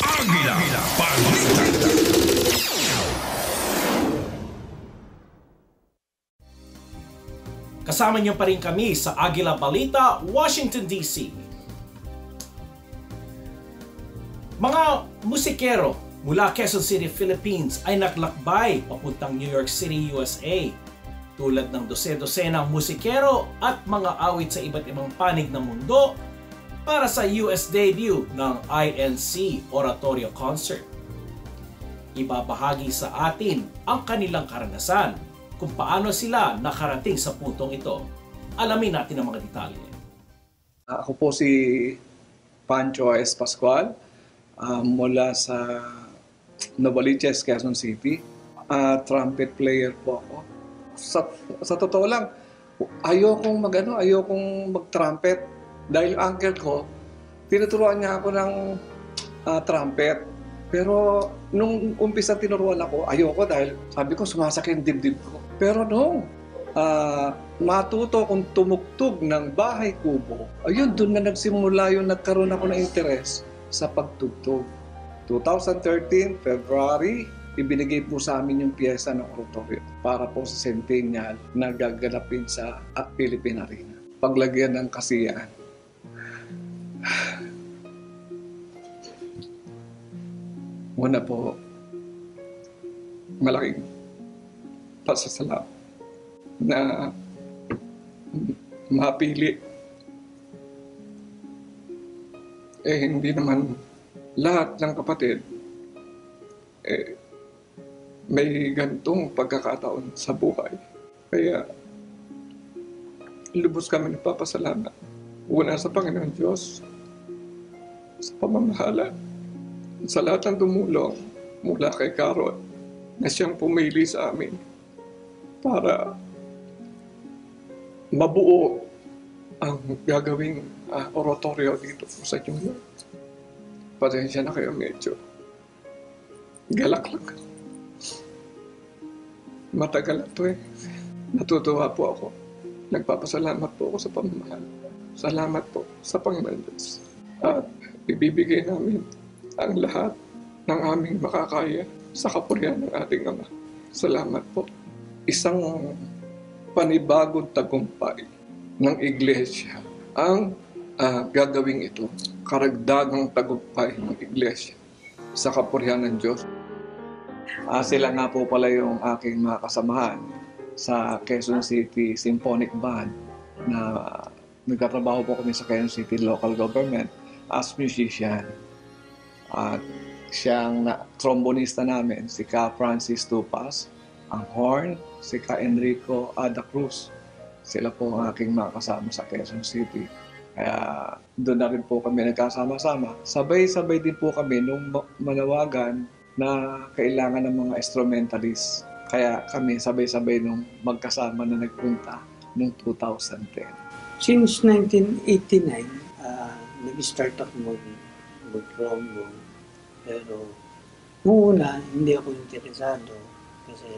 AGILA Balita. Kasama niyo pa rin kami sa AGILA Balita, Washington DC. Mga musikero mula Quezon City, Philippines ay naglakbay papuntang New York City, USA. Tulad ng dose-dosenang musikero at mga awit sa iba't ibang panig ng mundo para sa US debut ng INC Oratorio Concert. Ibabahagi sa atin ang kanilang karanasan kung paano sila nakarating sa puntong ito. Alamin natin ang mga detalye. Ako po si Pancho S. Pascual mula sa Novaliches, Quezon City. Trumpet player po ako. Sa totoo lang, ayokong mag-trumpet dahil uncle ko, tinuturuan niya ako ng trumpet. Pero nung umpisa tinuruan ako, ayoko dahil sabi ko sumasakit yung dibdib ko. Pero nung matuto kong tumugtog ng bahay kubo, ayun, doon na nagsimula yung nagkaroon ako ng interes sa pagtugtog. 2013, February, ibinigay po sa amin yung piyesa ng oratorio para po sa centennial na gaganapin sa Philippine Arena. Paglagyan ng kasiyahan. Una po, malaking pasasalamat na mapili. Hindi naman lahat ng kapatid may gantong pagkakataon sa buhay. Kaya lubos kami nagpapasalamat. Una sa Panginoon Diyos, sa pamamahala, sa lahat ng tumulong mula kay Carol na siyang pumili sa amin para mabuo ang gagawing oratorio dito po sa New York. Pasensya na kayo, medyo galak lang. Matagal na ito Natutuwa po ako. Nagpapasalamat po ako sa pamamahal. Salamat po sa Panginoon Diyos. At ibibigay namin ang lahat ng aming makakaya sa kapurihan ng ating Ama. Salamat po. Isang panibagong tagumpay ng Iglesia ang gagawing ito. Karagdagang tagumpay ng Iglesia sa kapurihan ng Diyos. Sila nga po pala yung aking mga kasamahan sa Quezon City Symphonic Band na nagtatrabaho po kami sa Quezon City local government as musician. At siyang trombonista namin, si Ka Francis Tupas, ang horn, si Ka Enrico Ada Cruz. Sila po ang aking mga kasama sa Quezon City. Kaya doon na rin po kami nagkasama-sama. Sabay-sabay din po kami nung manawagan na kailangan ng mga instrumentalist. Kaya kami sabay-sabay nung magkasama na nagpunta noong 2010. Since 1989, nag-start ako mag-trombone. Pero noong una, hindi ako interesado kasi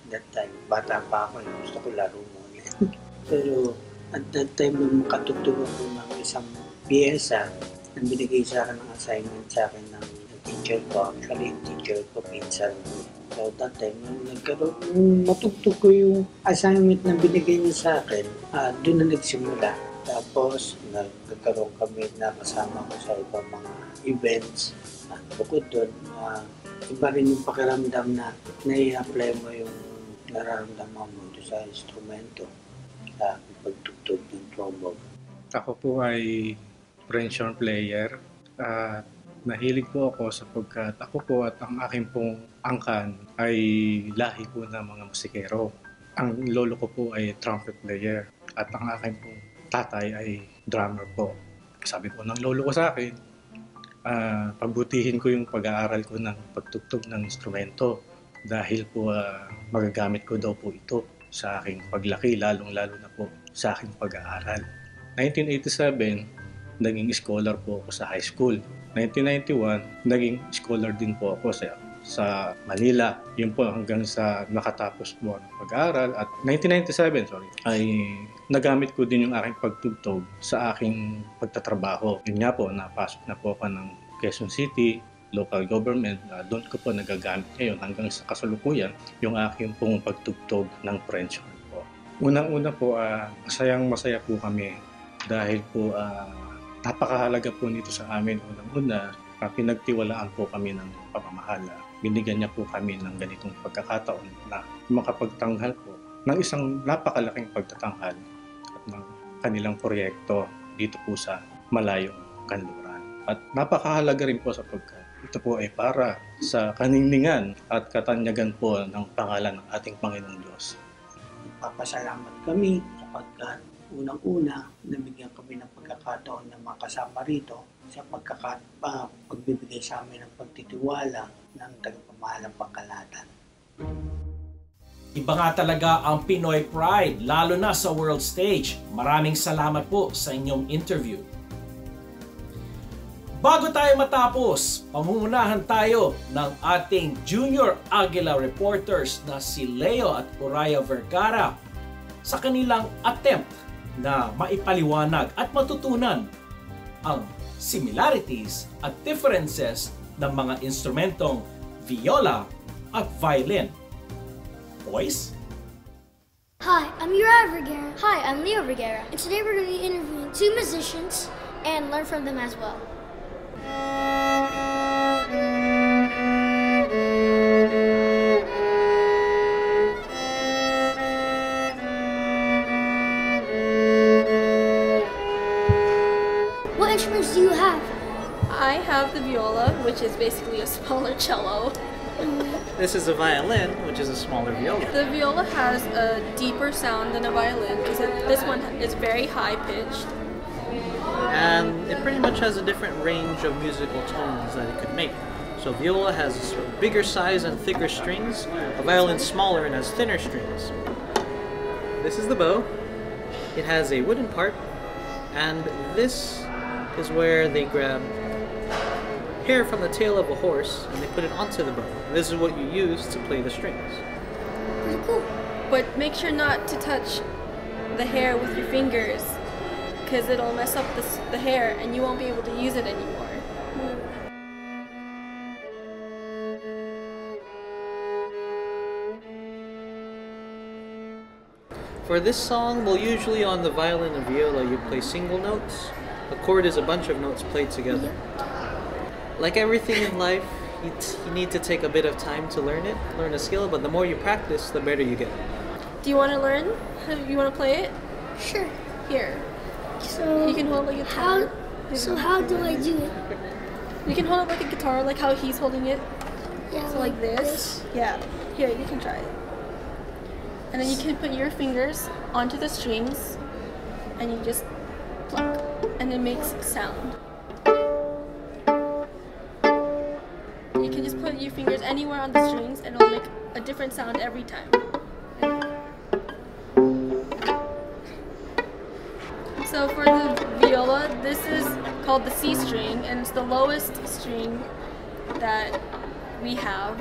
that time, bata pa ako, gusto ko laro muna. Pero at that time, nung makatugtog ako ng isang piyesa, na binigay sa akin ng assignment sa akin ng teacher ko. Actually, yung teacher ko, pinsan ko. So that time, nung matugtog ko yung assignment na binigay niya sa akin, doon na nagsimula. Tapos, nagkaroon kami na kasama ko sa ibang mga events. At bukod doon, iba rin yung pakiramdam na nai-apply mo yung nararamdaman mo sa instrumento sa pagtugtog ng trombone. Ako po ay French horn player. Nahilig po ako sapagkat ako po at ang aking pong angkan ay lahi po ng mga musikero. Ang lolo ko po ay trumpet player at ang aking pong tatay ay drummer po. Sabi po ng lolo ko sa akin, pagbutihin ko yung pag-aaral ko ng pagtugtog ng instrumento dahil po magagamit ko daw po ito sa aking paglaki, lalong-lalo na po sa aking pag-aaral. 1987, naging scholar po ako sa high school. 1991, naging scholar din po ako sa Manila. Yun po hanggang sa nakatapos po ang pag-aaral. At 1997, ay nagamit ko din yung aking pagtugtog sa aking pagtatrabaho. Yun nga po, napasok na po ako ng Quezon City, local government. Doon ko po nagagamit ngayon hanggang sa kasalukuyan yung aking pong pagtugtog ng French horn po. Unang-una po, masayang-masaya po kami dahil po napakahalaga po nito sa amin. Unang-una, pinagtiwalaan po kami ng pamamahala. Binigyan niya po kami ng ganitong pagkakataon na makapagtanghal po ng isang napakalaking pagtatanghal at ng kanilang proyekto dito po sa malayong kanluran. At napakahalaga rin po sapagkat ito po ay para sa kaningningan at katanyagan po ng pangalan ng ating Panginoong Diyos. Papasalamat kami sapagkat unang-una nabigyan kami ng pagkakataon ng mga kasama rito sa pagbibigay sa amin ng pagtitiwala ng tagapamahalang pangkalahatan. Iba nga talaga ang Pinoy pride, lalo na sa world stage. Maraming salamat po sa inyong interview. Bago tayo matapos, pangungunahan tayo ng ating junior AGILA reporters na si Leo at Oraya Vergara sa kanilang attempt na maipaliwanag at matutunan ang similarities at differences ng mga instrumentong viola at violin. Boys? Hi, I'm Uriah Vergara. Hi, I'm Leo Vergara. And today we're going to be interviewing two musicians and learn from them as well. What instruments do you have? I have the viola, which is basically a smaller cello. This is a violin, which is a smaller viola. The viola has a deeper sound than a violin because this one is very high-pitched. And it pretty much has a different range of musical tones that it could make. So viola has a bigger size and thicker strings, a violin smaller and has thinner strings. This is the bow. It has a wooden part, and this is where they grab hair from the tail of a horse and they put it onto the bow. This is what you use to play the strings. Pretty cool. But make sure not to touch the hair with your fingers because it'll mess up the hair and you won't be able to use it anymore. For this song, well, usually on the violin and viola you play single notes. A chord is a bunch of notes played together. Like everything in life, you need to take a bit of time to learn a skill, but the more you practice, the better you get. Do you want to learn? You want to play it? Sure. Here. So you can hold it like a guitar. How do I do it? You can hold it like a guitar, like how he's holding it. Yeah. So like this. Yeah. Here, you can try it. And then you can put your fingers onto the strings, and you just pluck, and it makes sound. You can just put your fingers anywhere on the strings and it'll make a different sound every time. So for the viola, this is called the C string and it's the lowest string that we have.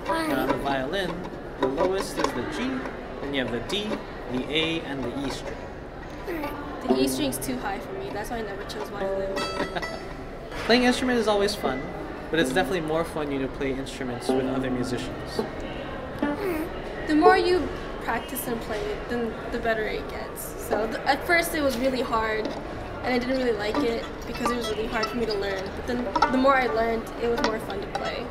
On the violin, the lowest is the G, then you have the D, the A, and the E string. The E string's too high for me, that's why I never chose violin. Playing instrument is always fun. But it's definitely more fun to play instruments with other musicians. The more you practice and play it, then the better it gets. So at first it was really hard, and I didn't really like it because it was really hard for me to learn. But then the more I learned, it was more fun to play.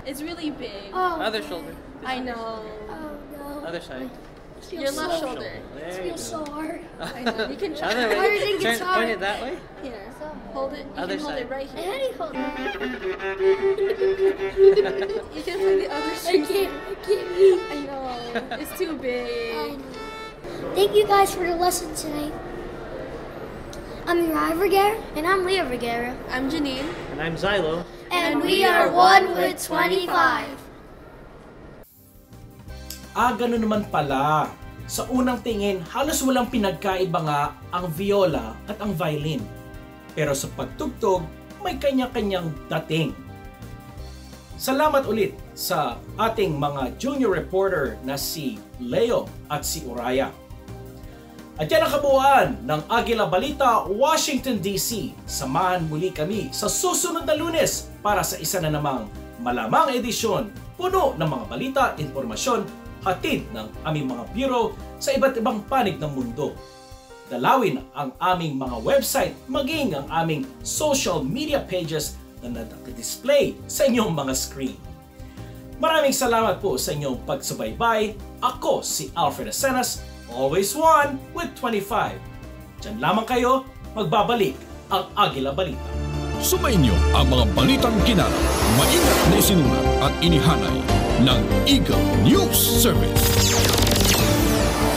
It's really big. Oh. Other shoulder. I know. Oh no. Other side. Your left shoulder. It feels so hard. I know. You can try. Other way. Point it that way. Here. Hold it. You Other can hold side. it right here. How do you hold it? You can play the other string. I can't. I know. It's too big. I know. Thank you guys for the lesson tonight. I'm Uriah Vergara. And I'm Leo Vergara. I'm Janine. And I'm Xylo. And we are 1 with 25. Ganun naman pala. Sa unang tingin, halos walang pinagkaiba nga ang viola at ang violin. Pero sa pagtugtog, may kanya-kanyang dating. Salamat ulit sa ating mga junior reporter na si Leo at si Oraya. At yan ang kabuuan ng AGILA Balita, Washington DC. Samahan muli kami sa susunod na Lunes para sa isa na namang malamang edisyon puno ng mga balita, impormasyon, hatid ng aming mga bureau sa iba't ibang panig ng mundo. Dalawin ang aming mga website maging ang aming social media pages na naka-display sa inyong mga screen. Maraming salamat po sa inyong pagsubaybay. Ako si Alfred Asenas, always one with 25. Diyan lamang kayo, magbabalik ang Agila Balita. Sumainyo ang mga balitang kinarap, maingat na isinulat at inihanay ng Eagle News Service.